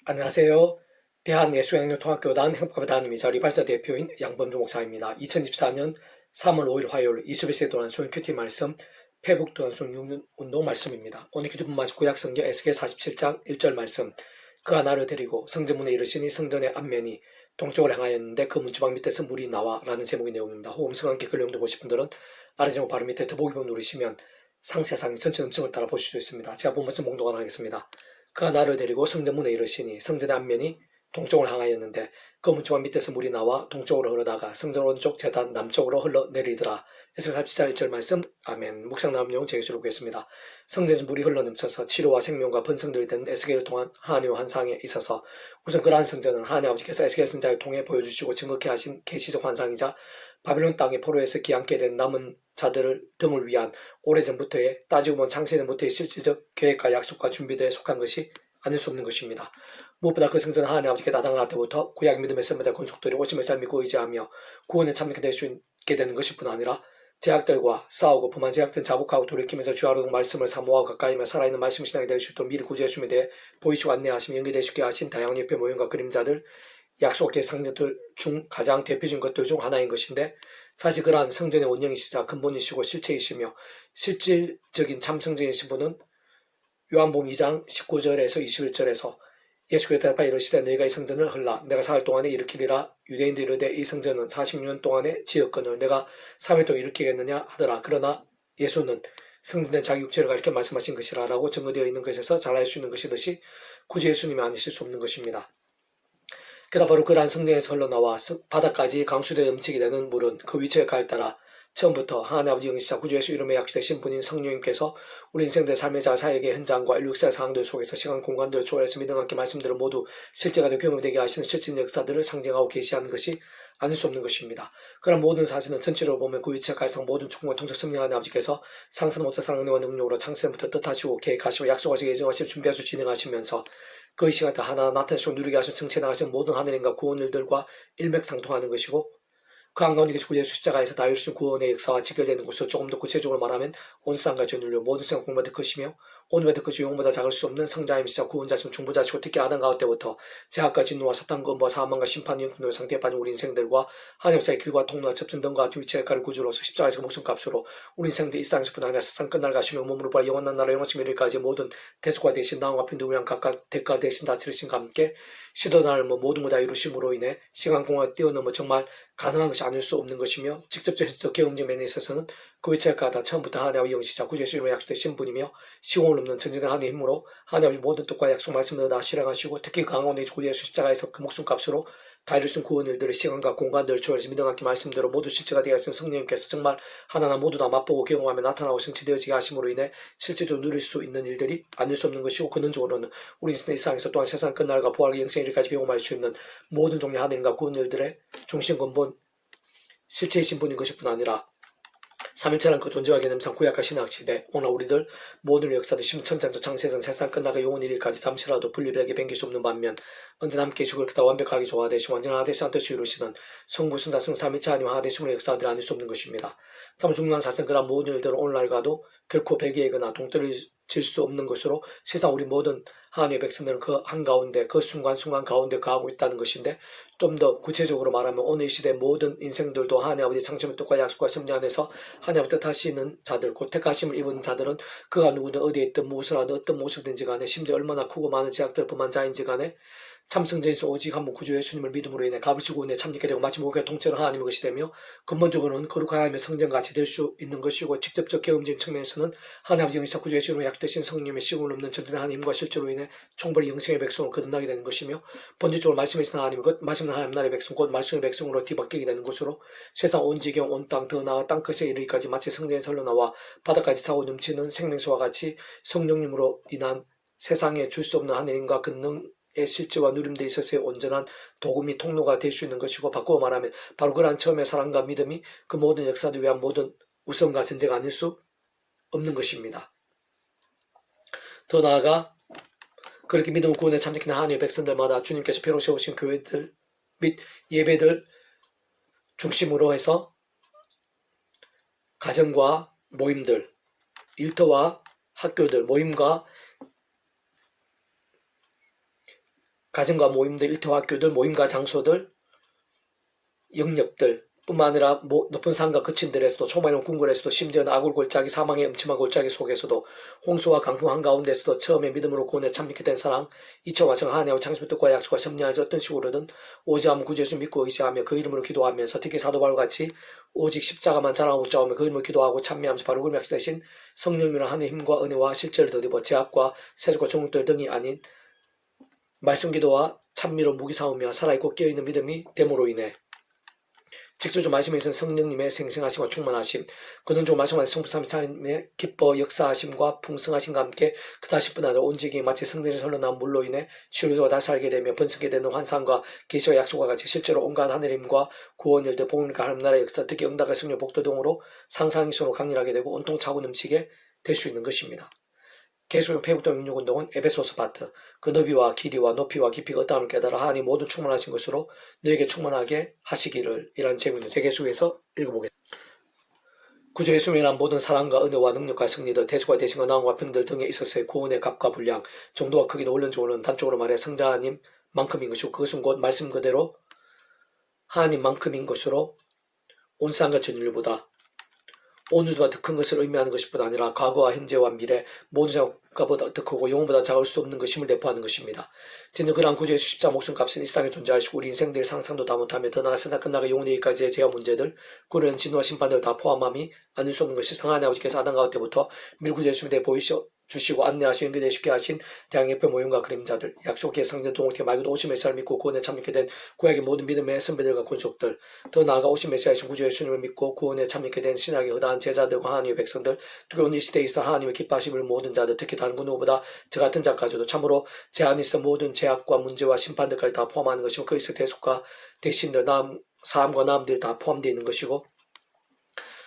안녕하세요. 대한예수양육통합교단 행복과 담임이자 리발자 대표인 양범주 목사입니다. 2024년 3월 5일 화요일 이수비스에 도난순 큐티 말씀, 페북 도난순 육륜운동 말씀입니다. 오늘 기도본 말씀 구약성경 에스겔 47장 1절 말씀. 그가 나를 데리고 성전문에 이르시니 성전의 앞면이 동쪽으로 향하였는데 그 문지방 밑에서 물이 나와 라는 제목의 내용입니다. 혹 음성한 댓글 내용도 보실 분들은 아래 제목 바로 밑에 더보기본 누르시면 상세상 전체 음성을 따라 보실 수 있습니다. 제가 본 말씀 봉독하도록 하겠습니다. 그가 나를 데리고 성전문에 이르시니 성전의 앞면이 동쪽으로 향하였는데 그 문지방 밑에서 물이 나와 동쪽으로 흐르다가 성전 오른쪽 제단 남쪽으로 흘러내리더라. 에스겔 47장 1절 말씀. 아멘. 묵상 나온 내용 제기시로 보겠습니다. 성전에서 물이 흘러넘쳐서 치료와 생명과 번성들이 된 에스겔을 통한 하나님의 환상에 있어서 우선 그러한 성전은 하나님 아버지께서 에스겔 선지자를 통해 보여주시고 증거케 하신 계시적 환상이자 바빌론 땅의 포로에서 귀환케 된 남은 자들을 등을 위한 오래전부터의, 따지고 보면 창세전부터의 실질적 계획과 약속과 준비들에 속한 것이 아닐 수 없는 것입니다. 무엇보다 그 성전은 하나님 아버지께 나당할 때부터 구약 믿음의 선배들 건축들이 오심의 삶 믿고 의지하며 구원에 참여하게 될 수 있게 되는 것일 뿐 아니라 제약들과 싸우고 범한 제약들은 자복하고 돌이키면서 주하로 말씀을 사모하고 가까이며 살아있는 말씀 신앙이 될 수 있도록 미리 구제해 주심에 대해 보이시고 안내하시며 연계될 수 있게 하신 다양한 옆에 모형과 그림자들, 약속의 상징들 중 가장 대표적인 것들 중 하나인 것인데, 사실 그러한 성전의 원형이시자 근본이시고 실체이시며 실질적인 참성전이신 분은 요한복음 2장 19절에서 21절에서 예수께서 대답하여 이르시되 너희가 이 성전을 헐라 내가 4일 동안에 일으키리라. 유대인들이 이르되 이 성전은 46년 동안에 지었거늘 내가 3일 동안 일으키겠느냐 하더라. 그러나 예수는 성전된 자기 육체를 가리켜 말씀하신 것이라 라고 증거되어 있는 것에서 잘 알 수 있는 것이듯이 굳이 예수님이 아니실 수 없는 것입니다. 게다가 바로 그러한 성전에서 흘러나와 바다까지 강수되어 넘치게 되는 물은 그 위치에 가에 따라 처음부터 하나님 아버지 영이시자 구주 예수 이름에 약속되신 분인 성령님께서 우리 인생들 삶의 사역의 현장과 인류 역사의 상황들 속에서 시간 공간들을 초월해서 믿음과 함께 말씀들을 모두 실제가 되고 경험되게 하시는 실질 역사들을 상징하고 계시하는 것이 아닐 수 없는 것입니다. 그런 모든 사실은 전체적으로 보면 그 위치에 갈상 모든 총과 통적 성령하는 아버지께서 상상 못할 사랑과 능력으로 창세전부터 뜻하시고 계획하시고 약속하시고 예정하시고 준비하시고 진행하시면서 그 시간에 하나하나 나타내시고 누리게 하시고 성취해 나가시는 모든 하늘인과 구원 일들과 일맥상통하는 것이고, 그 한가운데 계시고 예수 십자가에서 다 이루신 구원의 역사와 직결되는 것으로 조금 더 구체적으로 말하면 온 세상과 전율로 모든 세상 공부받을 것이며 오늘의 것이 영혼보다 작을 수 없는 성자임이시자 구원자시고 중보자시고 특히 아담 가운데부터 제약과 진노와 사탄과 음보와 사망과 심판의 영혼의 상태에 빠진 우리 인생들과 하나님 사이의 길과 통로와 접선 등과 뒤위치의 가를 구주로서 십자가에서 목숨값으로 우리 인생들 이 땅에서뿐 아니라 세상 끝날 가시며 몸으로 보아 영원한 나라 영원하신 미래까지 모든 대속과 대신 나음과 빈도 위한 각각 대가 대신 다 치르신과 함께 시도나를 모든 것 다 이루심으로 인해 시간 공간을 뛰어넘어 정말 가능한 것이 아닐 수 없는 것이며, 직접적인 경험적 면에 있어서는 그 위치에 가다 처음부터 하나님의 영시자 구주 예수 이름으로 약속되신 분이며 시공을 넘는 전쟁된 하나님의 힘으로 하나님의 모든 뜻과 약속 말씀을 다 실행하시고 특히 강한 구주 예수 십자가에서 그 목숨값으로 다 이루신 구원 일들의 시간과 공간들을 초월해서 믿음과 말씀대로 모두 실체가 되어 있는 성령님께서 정말 하나하나 모두 다 맛보고 경험하며 나타나고 성취되어지게 하심으로 인해 실제로 누릴 수 있는 일들이 아닐 수 없는 것이고, 근원적으로는 우리 인생 이상에서 또한 세상 끝날과 부활과 영생의 일까지 경험할 수 있는 모든 종류의 하나님과 구원 일들의 중심 근본 실체이신 분인 것일 뿐 아니라 삼일체란 그 존재와 개념상 구약과 신약 시대 오늘 우리들 모든 역사들 심천장저 창세전 세상 끝나가 영원 일일까지 잠시라도 분리되게 변길 수 없는 반면 언제나 함께 죽을 그다 완벽하게 조화되시고 완전한 하나되신 뜻을 이루시는 성부 성자 성 삼일체 하나님 하나되심의 역사들이 아닐 수 없는 것입니다. 참 중요한 사실은 그런 모든 일들은 오늘날과도 결코 배기이거나 동떨어질 수 없는 것으로 세상 우리 모든 하나님의 백성들은 그 한가운데 그 순간순간 가운데 거하고 있다는 것인데, 좀 더 구체적으로 말하면 오늘 이 시대 모든 인생들도 하나님 아버지 창조의 뜻과 약속과 섭리 안에서 하나님 뜻하시는 자들, 곧 택하심을 입은 자들은 그가 누구든 어디에 있든 무엇을 하든 어떤 모습든지 간에 심지어 얼마나 크고 많은 제약들 범한 자인지 간에 참성전에서 오직 한 분 구주 예수님을 믿음으로 인해 값으시고 은혜 참여게 되고 마치 목의 통째로 하나님의 것이 되며, 근본적으로는 거룩한 하나님의 성전같이 될 수 있는 것이고, 직접적 경험적인 측면에서는 하나님 아버지 영이사 구주 예수님으로 약되신 성령님의 시공을 넘는 전진한 하나님과 실제로 인해 총벌이 영생의 백성으로 거듭나게 되는 것이며, 본질적으로 말씀에 있는 하나님의 것, 말씀은 하나님 나라의 백성, 곧 말씀의 백성으로 뒤바뀌게 되는 것으로 세상 온 지경 온 땅 더 나아 땅끝에 이르기까지 마치 성전에서 흘러나와 바다까지 차고 넘치는 생명수와 같이 성령님으로 인한 세상에 줄 수 없는 하나님과 근능의 실제와 누림들이 있어서의 온전한 도금이 통로가 될 수 있는 것이고, 바꾸어 말하면 바로 그러한 처음의 사랑과 믿음이 그 모든 역사를 위한 모든 우선과 전제가 아닐 수 없는 것입니다. 더 나아가 그렇게 믿음을 구원에 참여하는 하나님의 백성들마다 주님께서 표로 세우신 교회들 및 예배들 중심으로 해서 가정과 모임들, 일터와 학교들, 모임과 가정과 모임들, 일터 학교들, 모임과 장소들, 영역들 뿐만 아니라 높은 산과 거친 들에서도 초마이는 궁궐에서도 심지어는 아굴 골짜기 사망의 음침한 골짜기 속에서도 홍수와 강풍 한가운데서도 처음에 믿음으로 구원에 참여하게 된 사랑 2차와 정 하나님의 창조의 뜻과 약속과 섭리하지 어떤 식으로든 오직하면 구주 예수 믿고 의지하며 그 이름으로 기도하면서 특히 사도 바울과 같이 오직 십자가만 자랑하고 짜오며 그 이름으로 기도하고 참여하면서 바로 그 약속되신 성령님이란 하나님의 힘과 은혜와 실제를 더입어 제약과 세속과 종국들 등이 아닌 말씀 기도와 찬미로 무기 삼으며 살아있고 깨어있는 믿음이 됨으로 인해 직접적 말씀에 있어서 성령님의 생생하심과 충만하심, 그는 좀 말씀하신 성부 삼위의 기뻐 역사하심과 풍성하심과 함께 그다시뿐 아니라 온전히 마치 성전에서 흘러나온 물로 인해 치료와 다시 살게 되며 번성게 되는 환상과 계시와 약속과 같이 실제로 온갖 하늘의 힘과 구원 일들 복음과 하나님 나라의 역사, 특히 응답과 승리 복도 등으로 상상이 서로 강렬하게 되고 온통 차고 넘치게 될 수 있는 것입니다. 계속된 폐국동 육육운동은 에베소서 파트, 그 너비와 길이와 높이와 깊이가 어떠함을 깨달아 하나님 모든 충만하신 것으로 너에게 충만하게 하시기를 이라는 제목입니다. 계속해서 읽어보겠습니다. 구주 예수님이란 모든 사랑과 은혜와 능력과 승리들, 대수가 되신과 나음과 평들 등에 있어서의 구원의 값과 분량, 정도와 크기는 원론적으로는 단적으로 말해 성자 하나님만큼인 것이고 그것은 곧 말씀 그대로 하나님만큼인 것으로 온 세상과 전 인류보다 온 우주보다 더 큰 것을 의미하는 것뿐 아니라 과거와 현재와 미래 모든 자가보다 더 크고 영혼보다 작을 수 없는 것임을 내포하는 것입니다. 진정 그러한 구주의 십자가 목숨값은 이 세상에 존재하시고 우리 인생들의 상상도 다 못하며 더 나아가 세상 끝나가 영혼에게까지의 죄와 문제들, 그런 진노와 심판들을 다 포함함이 아닐 수 없는 것이 성하나님 아버지께서 아담 가운데 때부터 밀구 예수님에 보이셔 주시고 안내하시 연결되시게 하신 대항해표 모형과 그림자들, 약속의 성전 동옥의 말고도 오신 메시아를 믿고 구원에 참여하게 된 구약의 모든 믿음의 선배들과 권속들, 더 나아가 오신 메시아이신 구주 예수님을 믿고 구원에 참여하게 된 신약의 허다한 제자들과 하나님의 백성들, 특히 오늘 이 시대에 있어 하나님의 기뻐하심을 모든 자들, 특히 다른 그 누구보다 저 같은 자까지도 참으로 제 안에 있어 모든 제약과 문제와 심판들까지 다 포함하는 것이고 거기서 대속과 대신들, 사함과 나음들이 다 포함되어 있는 것이고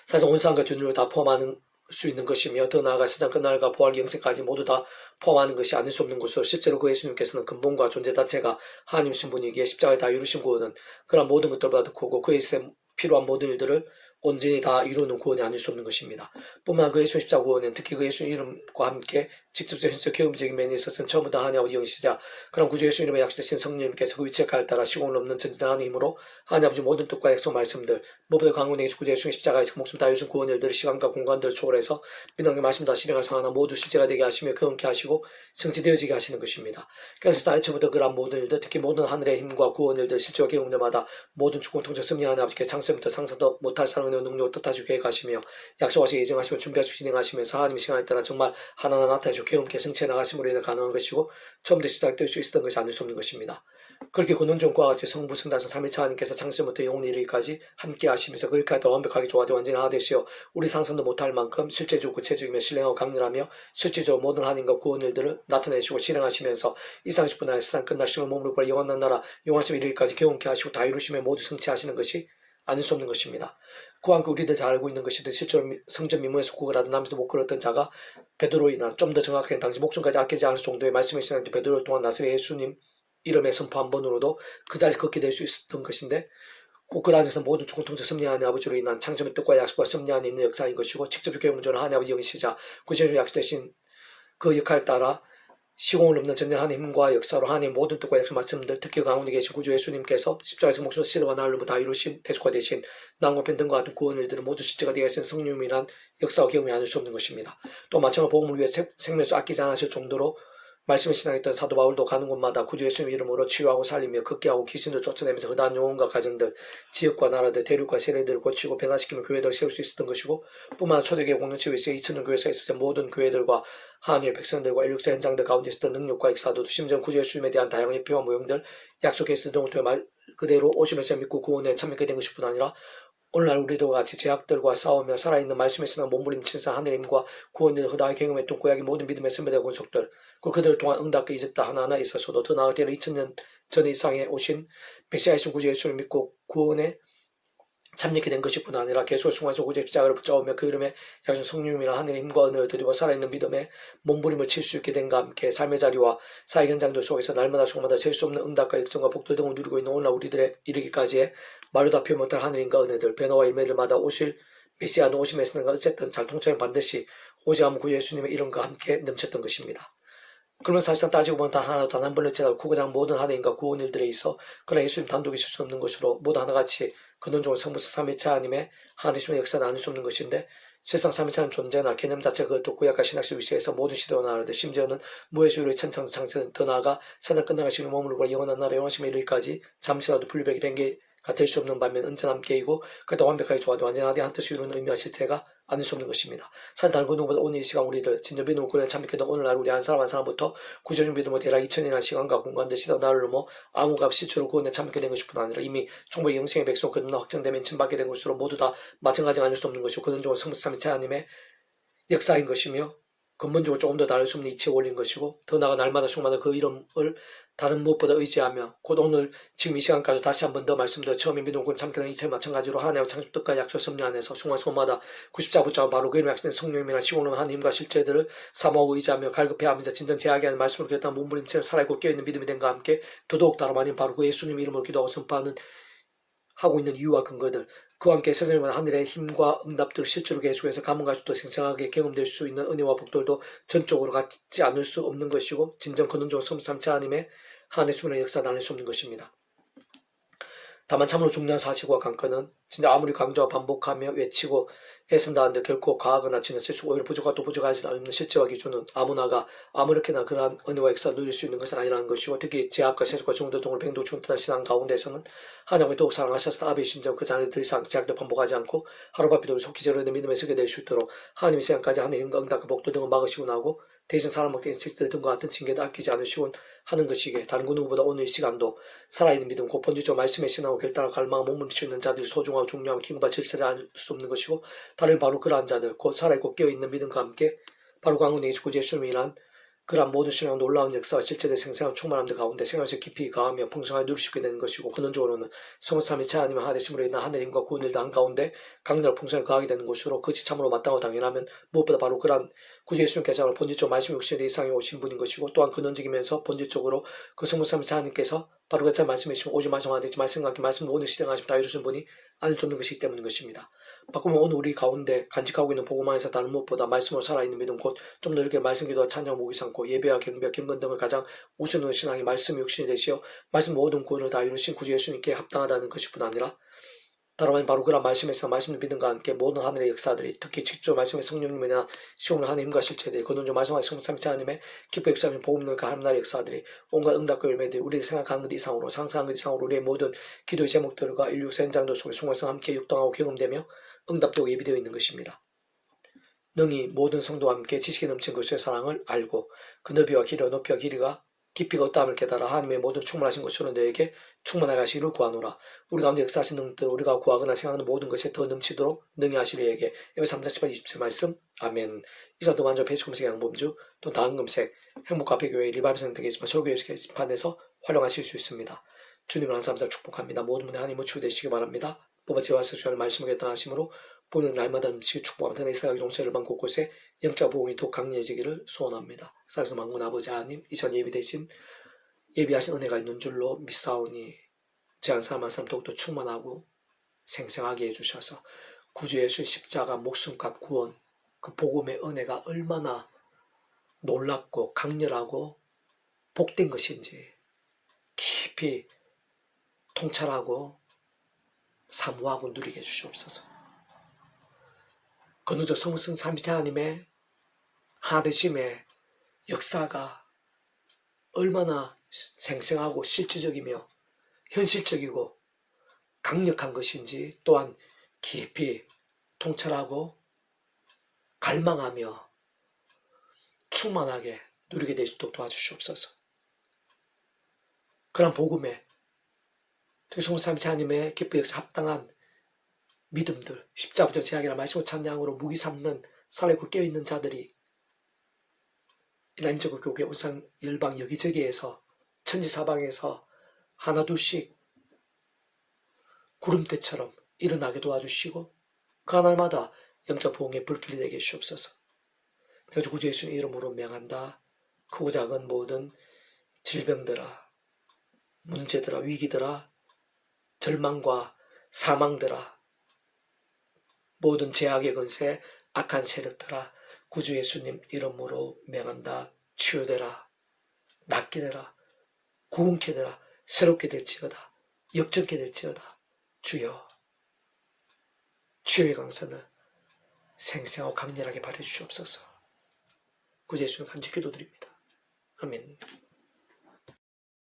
사실 온 세상과 전율을 다 포함하는 수 있는 것이며 더 나아가 세상 끝날과 부활 영생까지 모두 다 포함하는 것이 아닐 수 없는 것으로 실제로 그 예수님께서는 근본과 존재 자체가 하나님 신분이기에 십자가에 다 이루신 구원은 그런 모든 것들보다 더 크고 그에 있어 필요한 모든 일들을 온전히 다 이루는 구원이 아닐 수 없는 것입니다. 뿐만 그 예수 십자가 구원은 특히 그 예수 이름과 함께 직접적 현실적 경험적인 면에 있어서는 처음부터 하나님 아버지 영이시자 그런 구주 예수 이름에 약속되신 성령님께서 그 위치에 따라 시공을 넘는 전진한 힘으로 하나님 아버지 모든 뜻과 약속 말씀들 무엇보다 강군에게 구주 예수 십자가에서 목숨 다 이루신 구원 일들을 시간과 공간들을 초월해서 믿음의 말씀 다 실행할 상하나 모두 실제가 되게 하시며 경험케 하시고 성취되어지게 하시는 것입니다. 그래서 다이처부터 그런 모든 일들 특히 모든 하늘의 힘과 구원 일들 실제와 경험들마다 모든 주권 통적 승리 하나님 아버지께 창세부터 상상도 못할 사랑의 능력을 뜻하시고 계획하시며 약속하시고 예정하시며 준비하시고 진행하시면서 하나님의 시간에 따라 정말 하나하나 나타내시고 경험케 성취해 나가심으로 인해 가능한 것이고 처음부터 시작될 수 있었던 것이 아닐 수 없는 것입니다. 그렇게 근원전과 같이 성부 성자성 삼위일체 하나님께서 창세부터 영원히 이르기까지 함께 하시면서 그렇게 하다 완벽하게 조화되어 완전히 하나 되시어 우리 상상도 못할 만큼 실제적이고 구체적이며 신령하고 강렬하며 실질적으로 모든 하나님과 구원 일들을 나타내시고 실행하시면서 이상식뿐 아니라 세상 끝날 시간 몸으로 벌 영원한 나라 영원심 이르기까지 경험케 하시고 다 이루시며 모두 성취하시는 것이 아닐 수 없는 것입니다. 그와 함께 우리들 잘 알고 있는 것이든 실제로 성전 미문에서 구걸하던 남자도 못 걸었던 자가 베드로이나 좀 더 정확하게 당시 목숨까지 아끼지 않을 정도의 말씀을 시작한 베드로 동안 나사렛 예수님 이름의 선포 한 번으로도 그 자리에 걷게 될 수 있었던 것인데 꼭 그 안에서 모든 주권 통제 섭리하는 아버지로 인한 창조의 뜻과 약속과 섭리 안에 있는 역사인 것이고 직접 교회문조는 하나님 아버지 영이시자 구체적으로 약속되신 그 역할에 따라 시공을 넘는 전쟁 하나님의 힘과 역사로 하나님의 모든 뜻과 약속 말씀들 특히 가운데 계신 구주 예수님께서 십자가에서 목숨을 시대와 나를 다 이루신 대속화 되신 나음과 편등과 같은 구원 일들은 모두 실제가 되어 있는 성령님이란 역사와 경험이 아닐 수 없는 것입니다. 또 마찬가지로 복음을 위해 생명수 아끼지 않으실 정도로 말씀을 신앙했던 사도 바울도 가는 곳마다 구주 예수님 이름으로 치유하고 살리며 극기하고 귀신들 쫓아내면서 허다한 영혼과 가정들, 지역과 나라들, 대륙과 세례들을 고치고 변화시키며 교회들을 세울 수 있었던 것이고 뿐만 아니라 초대교회 공동체에 있어 2000년 교회에서 있었던 모든 교회들과 하나님의 백성들과 인력사 현장들 가운데 있었던 능력과 역사도 심지어 구주 예수님에 대한 다양한 예표와 모형들, 약속 케이스 등을 통해 말 그대로 오심에서 믿고 구원에 참여하게 된 것뿐 아니라 오늘날 우리들과 같이 제약들과 싸우며 살아있는 말씀에 쓰는 몸부림치면서 하늘의 힘과 구원을 허다하게 경험했던 구약의 모든 믿음의 선배들 권속들 그리고 그들을 통한 응답과 이적다 하나하나 있었어도 더 나아가 때는 2000년 전 이상에 오신 메시아이신 구주 예수를 믿고 구원에 참여하게 된 것뿐 아니라 계속 순간에서 구주의 십자가를 붙잡으며 그 이름에 약속 성령님이나 하늘의 힘과 은혜를 드리고 살아있는 믿음의 몸부림을 칠 수 있게 된과 함께 삶의 자리와 사회 현장들 속에서 날마다 조금마다 셀 수 없는 응답과 역정과 복도 등을 누리고 있는 오늘날 우리들의 이르기까지의 말로 다 표현 못할 하늘인과 은혜들 변화와 일매들마다 오실 메시아는 오심에서는 어쨌든 잘 통찰은 반드시 오직 하면 구 예수님의 이름과 함께 넘쳤던 것입니다. 그러면 사실상 따지고 보면 단 한 번을 지나도 구가장 모든 하나님과 구원 일들에 있어 그러나 예수님 단독이 있을 수 없는 것으로 모두 하나같이 근원적으로 성부서 삼위체 하나님의 하나님의 역사는 나눌 수 없는 것인데 세상 삼위체는 존재나 개념 자체 그것도 구약과 신학식 위치에서 모든 시대와 나라들 심지어는 무해수율의 천창 창세는 더 나아가 사단 끝나가시는 머무르고 영원한 나라 영원심에 이르기까지 잠시라도 분리백이 뱅게가 될 수 없는 반면 언제나 함께이고 그때 완벽하게 조화도 완전하게 한 뜻을 이루는 의미와 실체가 아닐 수 없는 것입니다. 사실 다른 그 누구보다 오늘 이 시간 우리들 진정 믿음을 구원에 참여했던 오늘날 우리 한 사람 한 사람부터 구조적 믿음으로 대략 2000년이라는 시간과 공간들 시대와 나를 넘어 아무 값 실체로 구원에 참여하게 된 것일 뿐 아니라 이미 총부의 영생의 백성 그들나 확정되면 침받게 된 것으로 모두 다 마찬가지가 아닐 수 없는 것이고 근원적으로 성부삼위체 하나님의 역사인 것이며 근본적으로 조금 더 다를 수 없는 이치에 올린 것이고 더 나아가 날마다 충만한 그 이름을 다른 무엇보다 의지하며 곧 오늘 지금 이 시간까지 다시 한 번 더 말씀드려 처음에 믿음군 참기는 이체 마찬가지로 하나님의 창조 뜻과 약속 섭리 안에서 순간순간마다 90자 붙잡아 바로 그 이름의 약속된 성령님이나 시공을 하나님과 실제들을 사모하고 의지하며 갈급해하면서 진정 제하게 하는 말씀을 기억한 몸부림처럼 살아있고 깨어있는 믿음이 된과 함께 더더욱 다름 아닌 바로 그 예수님 이름으로 기도하고 선포하는 하고 있는 이유와 근거들 그와 함께 세상의 하늘의 힘과 응답들을 실제로 계속해서 가문가족도 생생하게 경험될 수 있는 은혜와 복들도 전적으로 갖지 않을 수 없는 것이고 진정 근원적으로 성삼체 하나님의 하나님의 수문의 역사 나눌 수 없는 것입니다. 다만 참으로 중요한 사실과 관건은 진짜 아무리 강조하고 반복하며 외치고 애쓴다 한들 결코 과하거나 지나칠 수 오히려 부족하고 또 부족하지 않는 실제와 기준은 아무나가 아무렇게나 그러한 은혜와 역사를 누릴 수 있는 것은 아니라는 것이고 특히 제약과 세속과 정도 등으로 뱅도충탄한 신앙 가운데서는 하나님을 더욱 사랑하셔서 아베의 심정 그 자녀들 더 이상 제약도 반복하지 않고 하루바피도 속히 제로된 믿음에 서게 될 수 있도록 하나님의 시간까지 하나님과 응답과 복도 등을 막으시고 나오고 대신 사람 먹던 인sek들 등과 같은 징계도 아끼지 않으시곤 하는 것이기에 다른 그 누구보다 오늘 이 시간도 살아있는 믿음 곧 번지적 말씀의 신앙으로 결단하고 갈망하고 몸부림치고 있는 자들이 소중하고 중요하고 기금과 질서지 않을 수 없는 것이고 다른 바로 그러한 자들 곧 살아있고 깨어있는 믿음과 함께 바로 광운의 구주 예수님이 일한 그러한 모든 신앙 놀라운 역사와 실제된 생생한 충만함들 가운데 생활에서 깊이 가하며 풍성하게 누리시게 되는 것이고 근원적으로는 성삼위체 하나님의 하나님으로 인한 하늘임과 구원을 다한 가운데 강렬 풍성하게 가하게 되는 것으로 그것이 참으로 마땅하고 당연하면 무엇보다 바로 그러한 구주 예수님께서 본질적 말씀 60대 이상에 오신 분인 것이고 또한 근원적이면서 본질적으로 그 성삼위체 하나님께서 바로 그 말씀해 주시고 오직 말씀 하나 말씀과 함께 말씀을 오늘 실행하시면 다 이루신 분이 아닐 수 없는 것이기 때문인 것입니다. 바꾸면 오늘 우리 가운데 간직하고 있는 복음 안에서 다른 무엇보다 말씀으로 살아있는 믿음 곧 좀 더 이렇게 말씀 기도와 찬양 모기 삼고 예배와 경배 경건 등을 가장 우선으로 신앙이 말씀이 육신이 되시어 말씀 모든 구원을 다 이루신 구주 예수님께 합당하다는 것일 뿐 아니라 다름아닌 바로 그런 말씀에서 말씀을 믿음과 함께 모든 하늘의 역사들이 특히 직접 말씀의 성령님이나 시험을 하는 힘과 실체들이 근원적 말씀하신 성삼위체 하나님의 기뻐 역사하는 복음을 그 하나님의 역사들이 온갖 응답과 열매들이 우리가 생각하는 것 이상으로 상상하는 것 이상으로 우리의 모든 기도의 제목들과 인류 역사 현장들 속에 순간성 함께 육동하고 경험되며 응답되고 예비되어 있는 것입니다. 능히 모든 성도와 함께 지식이 넘친 그리스도의 사랑을 알고 그 너비와 길이와 높이와 길이가 깊이가 어떠함을 깨달아 하나님의 모든 충만하신 것으로 너에게 충만하게 하시기를 구하노라. 우리 가운데 역사하신 능력들 우리가 구하거나 생각하는 모든 것에 더 넘치도록 능히 하시리에게 에베소 3장 18, 20절 말씀 아멘. 이사도 먼저 배치금색 양범주 또 다은금색 행복카페교회 리바이브 등이지만 설교회 게시판에서 활용하실 수 있습니다. 주님을 항상 축복합니다. 모든 분의 하나님을 주되시기 바랍니다. 뽑아지와 서주하는 말씀을 결단하심으로 보는 날마다 음식을 축복하며 이스라엘 종세를 방 곳곳에 영적 보험이 더욱 강해지기를 소원합니다. 살아서 만군 아버지 하나님 이전 예비되신 예비하신 은혜가 있는 줄로 믿사오니 제한 사람 한 사람 더욱더 충만하고 생생하게 해주셔서 구주 예수의 십자가 목숨값 구원 그 복음의 은혜가 얼마나 놀랍고 강렬하고 복된 것인지 깊이 통찰하고 사모하고 누리게 해주시옵소서. 건우적 성승 삼위체 하나님의 하나되심의 역사가 얼마나 생생하고 실질적이며 현실적이고 강력한 것인지 또한 깊이 통찰하고 갈망하며 충만하게 누리게 될 수 있도록 도와주시옵소서. 그런 복음에 특히 성삼위체 하나님의 기뻐 역사 합당한 믿음들, 십자부터 제약이라 말씀을 찬양으로 무기 삼는 살아있고 깨어있는 자들이 이남적인 교회 온상 열방 여기저기에서 천지사방에서 하나둘씩 구름대처럼 일어나게 도와주시고 그 하나마다 영적 부흥의 불길이 되게 해주옵소서. 내가 구주 예수의 이름으로 명한다. 크고 작은 모든 질병들아, 문제들아, 위기들아, 절망과 사망들아, 모든 제약의 근세, 악한 세력들아, 구주 예수님 이름으로 명한다. 치유되라, 낫게 되라, 구원케 되라, 새롭게 될지어다, 역전케 될지어다. 주여, 주의 강산을 생생하고 강렬하게 발해주시옵소서. 구주 예수님 간절히 기도드립니다. 아멘.